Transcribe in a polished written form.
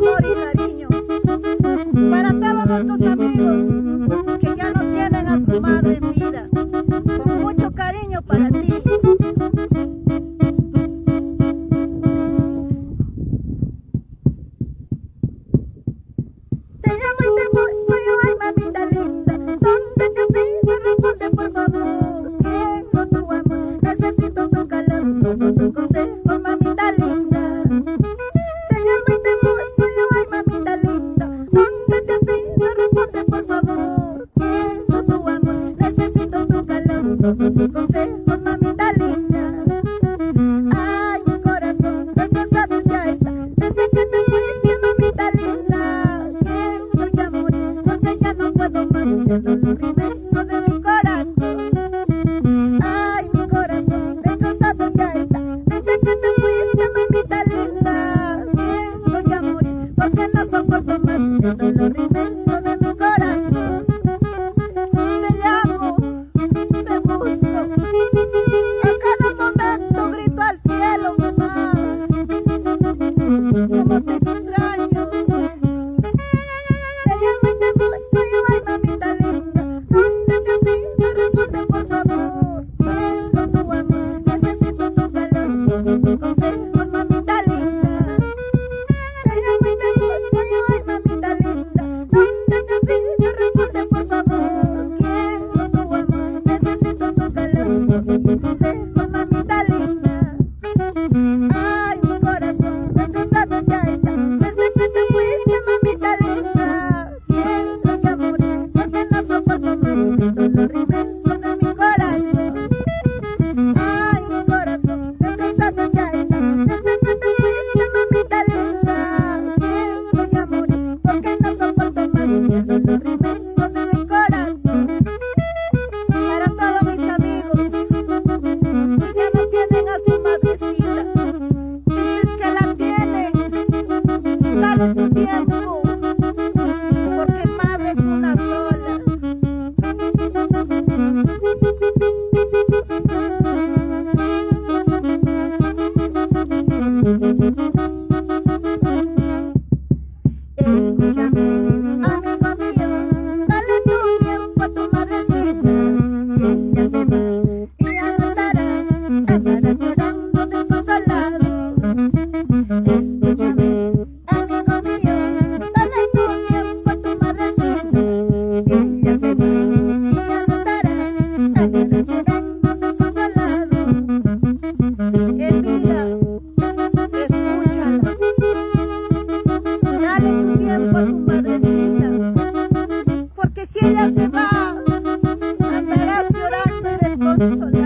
amor y cariño para todos nuestros amigos que ya no tienen a su madre en vida. Con mucho cariño para ti. Te llamo y te busco yo, ay mamita linda. ¿Dónde te has ido? Responde por favor. Quiero tu amor, necesito tu calor, todos tus consejos, mamita linda. Te llamo y te busco yo, ay mamita linda. ¿Dónde te has ido? Responde por favor. Quiero tu amor, necesito tu calor, todos tus consejos, mamita linda. Ay, mi corazón destrozado ya está desde que te fuiste, mamita linda. Quiero ya morir porque ya no puedo más del dolor inmenso de mi corazón. Ay, mi corazón destrozado ya está desde que te fuiste, mamita linda. Quiero ya morir porque no soporto más el dolor inmenso de mi corazón. Te llamo, te busco, a cada momento grito al cielo, mamá, como te extraño. Te llamo y te busco yo, ay mamita linda. ¿Dónde te has ido? Responde por favor. Quiero tu amor, necesito tu calor, todos tus consejos, mamita linda. Te llamo y te busco yo, ay mamita linda. ¿Dónde te has ido? Responde por favor. Quiero tu amor, necesito tu calor, todos tus consejos, mamita linda. Ay, mi corazón destrozado ya está desde que te fuiste, mamita linda. Quiero ya morir porque no soporto más el dolor inmenso de mi corazón. Ay, mi corazón destrozado ya está desde que te fuiste, mamita linda. Quiero ya morir porque no soporto más el dolor inmenso de mi corazón. Para todos mis amigos que ya no tienen a su madrecita, dices que la tienen, dale tu tiempo, porque madre es una sola. Escúchame, amigo mío, dale tu tiempo a tu madrecita. Si ella se va y ya no estará, andarás llorando desconsolado. Escúchame, amigo mío, dale tu tiempo a tu madrecita. Si ella se va y ya no estará, andarás llorando desconsolado. Elvira, escúchala. Dale tu tiempo a tu madrecita, porque si ella se va, andarás llorando y desconsolado.